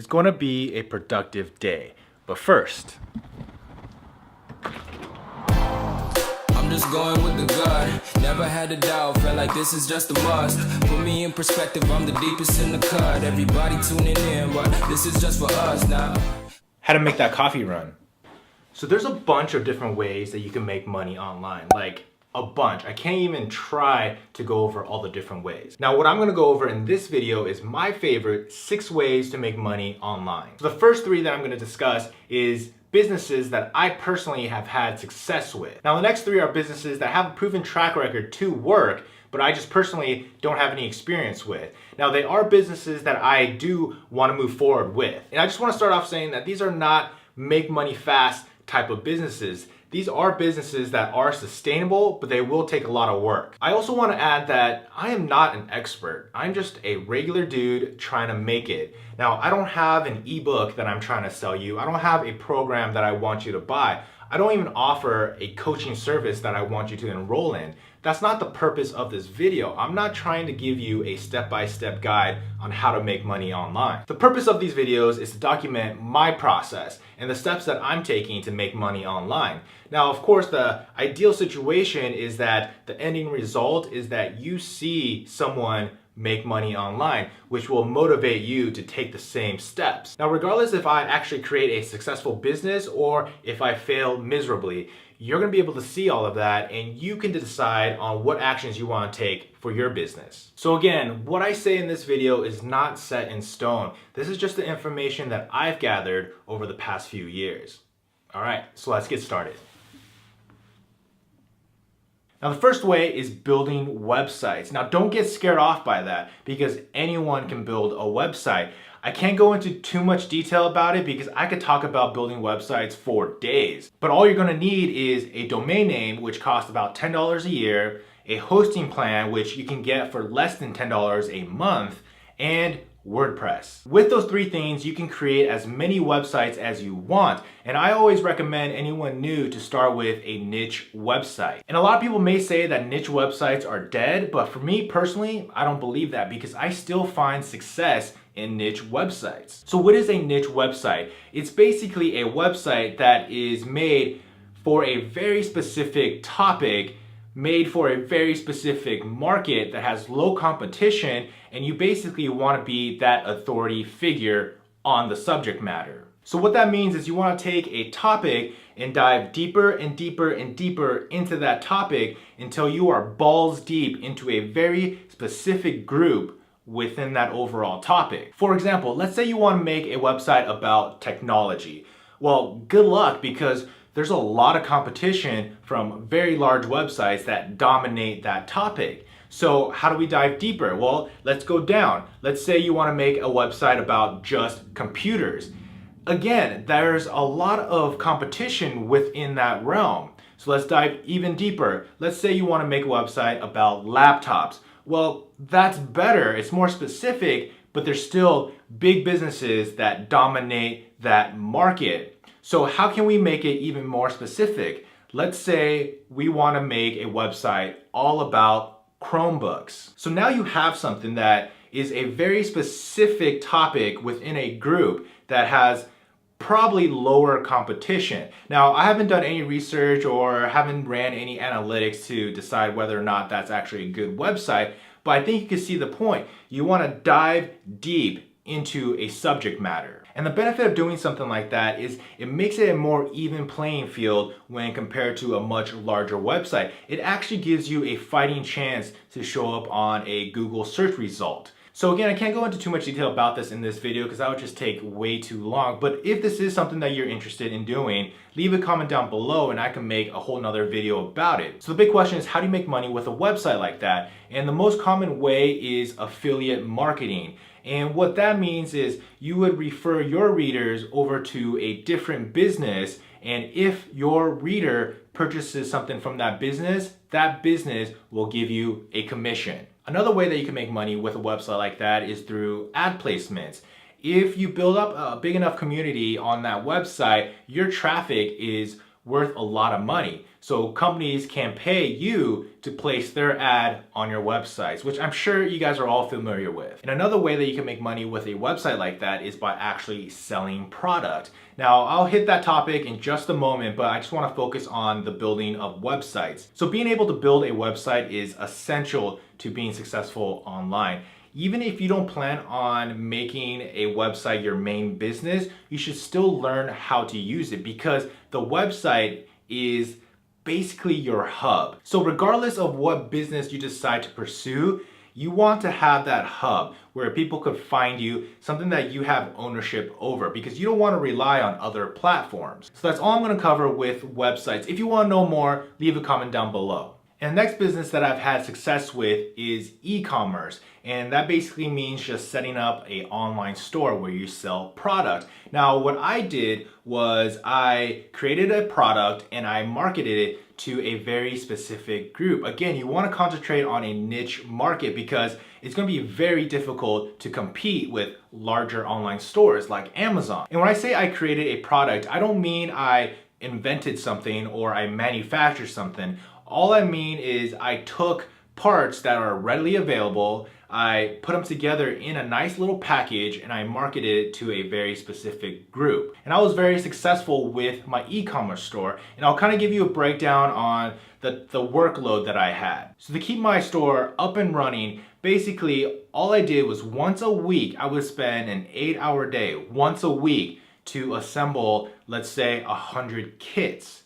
is going to be a productive day. But first, I'm just going with the gut. Never had a doubt, felt like this is just a must. Put me in perspective, I'm the deepest in the cut. Everybody tuning in, but this is just for us now. how to make that coffee run. So there's a bunch of different ways that you can make money online, like a bunch. I can't even try to go over all the different ways. Now, what I'm gonna go over in this video is my favorite 6 ways to make money online. So the first 3 that I'm gonna discuss is businesses that I personally have had success with. Now, the next 3 are businesses that have a proven track record to work, but I just personally don't have any experience with. Now, they are businesses that I do wanna move forward with. And I just wanna start off saying that these are not make money fast type of businesses. These are businesses that are sustainable, but they will take a lot of work. I also want to add that I am not an expert. I'm just a regular dude trying to make it. Now, I don't have an ebook that I'm trying to sell you. I don't have a program that I want you to buy. I don't even offer a coaching service that I want you to enroll in. That's not the purpose of this video. I'm not trying to give you a step-by-step guide on how to make money online. The purpose of these videos is to document my process and the steps that I'm taking to make money online. Now, of course, the ideal situation is that the ending result is that you see someone make money online, which will motivate you to take the same steps. Now, regardless if I actually create a successful business or if I fail miserably, you're gonna be able to see all of that and you can decide on what actions you wanna take for your business. So again, what I say in this video is not set in stone. This is just the information that I've gathered over the past few years. All right, so let's get started. Now, the first way is building websites. Now, don't get scared off by that because anyone can build a website. I can't go into too much detail about it because I could talk about building websites for days. But all you're gonna need is a domain name, which costs about $10 a year, a hosting plan, which you can get for less than $10 a month, and WordPress. With those 3 things, you can create as many websites as you want. And I always recommend anyone new to start with a niche website. And a lot of people may say that niche websites are dead, but for me personally, I don't believe that because I still find success in niche websites. So what is a niche website? It's basically a website that is made for a very specific topic, made for a very specific market that has low competition, and you basically want to be that authority figure on the subject matter. So what that means is you want to take a topic and dive deeper and deeper and deeper into that topic until you are balls deep into a very specific group within that overall topic. For example, let's say you want to make a website about technology. Well, good luck because there's a lot of competition from very large websites that dominate that topic. So how do we dive deeper? Well, let's go down. Let's say you want to make a website about just computers. Again, there's a lot of competition within that realm. So let's dive even deeper. Let's say you want to make a website about laptops. Well, that's better. It's more specific, but there's still big businesses that dominate that market. So how can we make it even more specific? Let's say we want to make a website all about Chromebooks. So now you have something that is a very specific topic within a group that has probably lower competition. Now, I haven't done any research or haven't ran any analytics to decide whether or not that's actually a good website, but I think you can see the point. You want to dive deep into a subject matter. And the benefit of doing something like that is it makes it a more even playing field when compared to a much larger website. It actually gives you a fighting chance to show up on a Google search result. So again, I can't go into too much detail about this in this video because that would just take way too long. But if this is something that you're interested in doing, leave a comment down below and I can make a whole nother video about it. So the big question is, how do you make money with a website like that? And the most common way is affiliate marketing. And what that means is you would refer your readers over to a different business, and if your reader purchases something from that business will give you a commission. Another way that you can make money with a website like that is through ad placements. If you build up a big enough community on that website, your traffic is worth a lot of money. So companies can pay you to place their ad on your websites, which I'm sure you guys are all familiar with. And another way that you can make money with a website like that is by actually selling product. Now, I'll hit that topic in just a moment, but I just want to focus on the building of websites. So being able to build a website is essential to being successful online. Even if you don't plan on making a website your main business, you should still learn how to use it because the website is basically your hub. So regardless of what business you decide to pursue, you want to have that hub where people could find you, something that you have ownership over, because you don't want to rely on other platforms. So that's all I'm going to cover with websites. If you want to know more, leave a comment down below. And the next business that I've had success with is e-commerce. And that basically means just setting up an online store where you sell product. Now, what I did was I created a product and I marketed it to a very specific group. Again, you want to concentrate on a niche market because it's going to be very difficult to compete with larger online stores like Amazon. And when I say I created a product, I don't mean I invented something or I manufactured something. All I mean is I took parts that are readily available, I put them together in a nice little package, and I marketed it to a very specific group. And I was very successful with my e-commerce store, and I'll kind of give you a breakdown on the workload that I had. So to keep my store up and running, basically all I did was once a week, I would spend an 8-hour day, once a week, to assemble, let's say, 100 kits.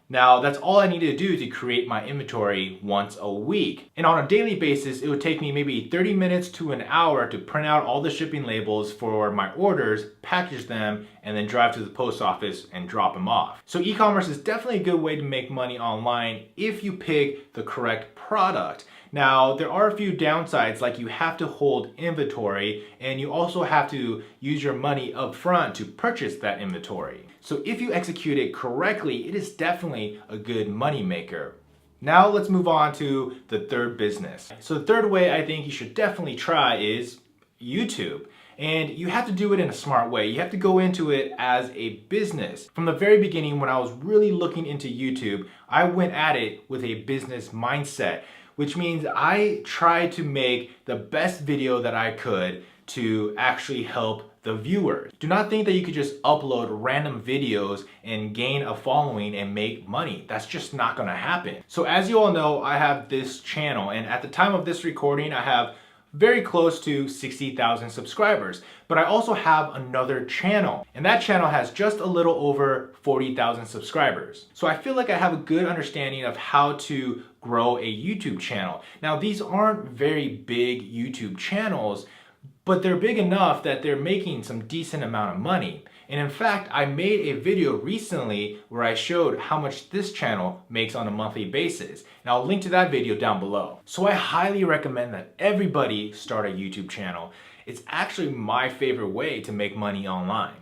Now, that's all I needed to do to create my inventory once a week. And on a daily basis, it would take me maybe 30 minutes to an hour to print out all the shipping labels for my orders, package them, and then drive to the post office and drop them off. So e-commerce is definitely a good way to make money online if you pick the correct product. Now, there are a few downsides, like you have to hold inventory and you also have to use your money up front to purchase that inventory. So if you execute it correctly, it is definitely a good money maker. Now let's move on to the third business. So the third way I think you should definitely try is YouTube. And you have to do it in a smart way. You have to go into it as a business. From the very beginning, when I was really looking into YouTube, I went at it with a business mindset, which means I tried to make the best video that I could to actually help the viewers. Do not think that you could just upload random videos and gain a following and make money. That's just not gonna happen. So as you all know, I have this channel, and at the time of this recording, I have very close to 60,000 subscribers. But I also have another channel, and that channel has just a little over 40,000 subscribers. So I feel like I have a good understanding of how to grow a YouTube channel. Now, these aren't very big YouTube channels, but they're big enough that they're making some decent amount of money. And in fact, I made a video recently where I showed how much this channel makes on a monthly basis. And I'll link to that video down below. So I highly recommend that everybody start a YouTube channel. It's actually my favorite way to make money online.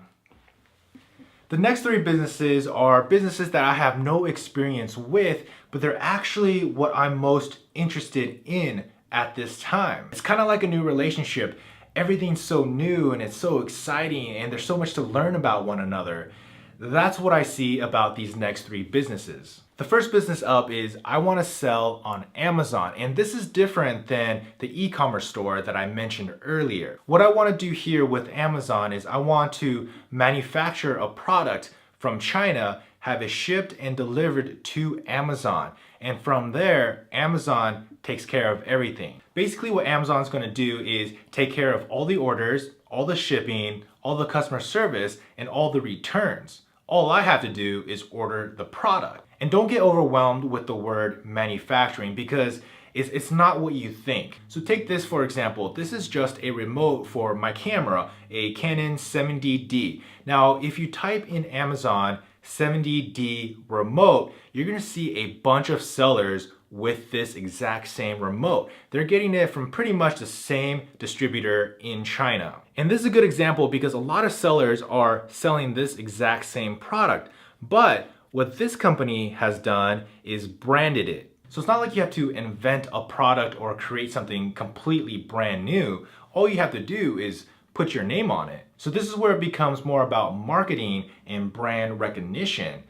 The next three businesses are businesses that I have no experience with, but they're actually what I'm most interested in at this time. It's kind of like a new relationship. Everything's so new and it's so exciting and there's so much to learn about one another. That's what I see about these next three businesses. The first business up is I want to sell on Amazon, and this is different than the e-commerce store that I mentioned earlier. What I want to do here with Amazon is I want to manufacture a product from China, have it shipped and delivered to Amazon, and from there, Amazon takes care of everything. Basically what Amazon's going to do is take care of all the orders, all the shipping, all the customer service, and all the returns. All I have to do is order the product. And don't get overwhelmed with the word manufacturing because it's not what you think. So take this for example. This is just a remote for my camera, a Canon 70D. Now, if you type in Amazon 70D remote, you're gonna see a bunch of sellers with this exact same remote. They're getting it from pretty much the same distributor in China. And this is a good example because a lot of sellers are selling this exact same product. But what this company has done is branded it. So it's not like you have to invent a product or create something completely brand new. All you have to do is put your name on it. So this is where it becomes more about marketing and brand recognition.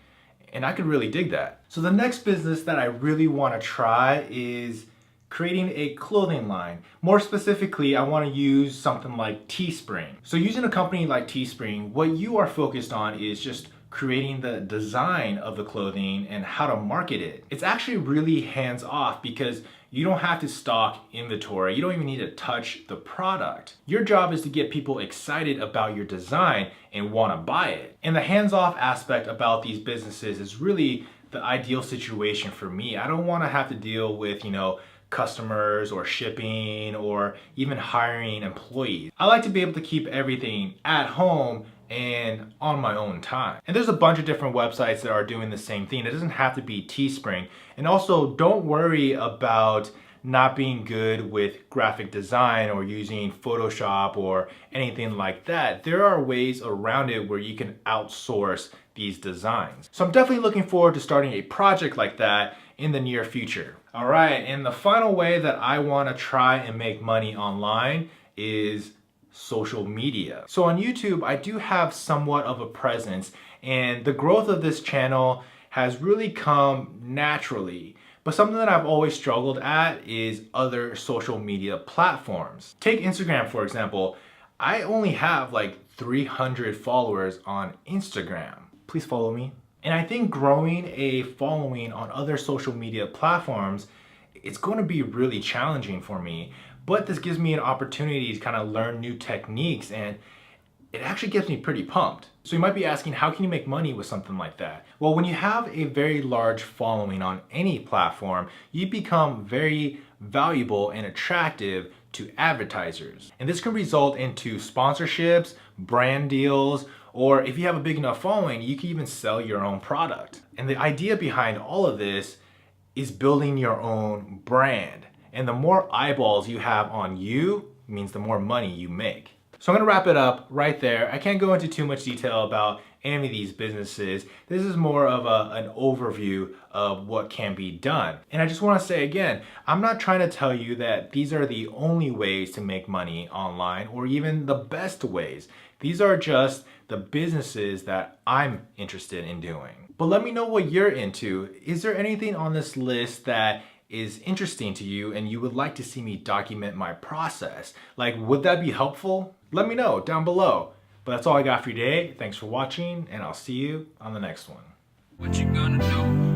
And I could really dig that. So the next business that I really want to try is creating a clothing line. More specifically, I want to use something like Teespring. So using a company like Teespring, what you are focused on is just creating the design of the clothing and how to market it. It's actually really hands off because you don't have to stock inventory. You don't even need to touch the product. Your job is to get people excited about your design and want to buy it. And the hands-off aspect about these businesses is really the ideal situation for me. I don't want to have to deal with, customers or shipping or even hiring employees. I like to be able to keep everything at home and on my own time. And there's a bunch of different websites that are doing the same thing. It doesn't have to be Teespring. And also, don't worry about not being good with graphic design or using Photoshop or anything like that. There are ways around it where you can outsource these designs. So I'm definitely looking forward to starting a project like that in the near future. All right, and the final way that I want to try and make money online is social media. So on YouTube, I do have somewhat of a presence, and the growth of this channel has really come naturally. But something that I've always struggled at is other social media platforms. Take Instagram, for example. I only have like 300 followers on Instagram. Please follow me. And I think growing a following on other social media platforms, it's going to be really challenging for me. But this gives me an opportunity to kind of learn new techniques, and it actually gets me pretty pumped. So you might be asking, how can you make money with something like that? Well, when you have a very large following on any platform, you become very valuable and attractive to advertisers. And this can result into sponsorships, brand deals, or if you have a big enough following, you can even sell your own product. And the idea behind all of this is building your own brand. And the more eyeballs you have on you means the more money you make. So I'm gonna wrap it up right there. I can't go into too much detail about any of these businesses. This is more of an overview of what can be done. And I just wanna say again, I'm not trying to tell you that these are the only ways to make money online or even the best ways. These are just the businesses that I'm interested in doing. But let me know what you're into. Is there anything on this list that is interesting to you and you would like to see me document my process? Like, would that be helpful? Let me know down below. But that's all I got for you today. Thanks for watching, and I'll see you on the next one. What you gonna do?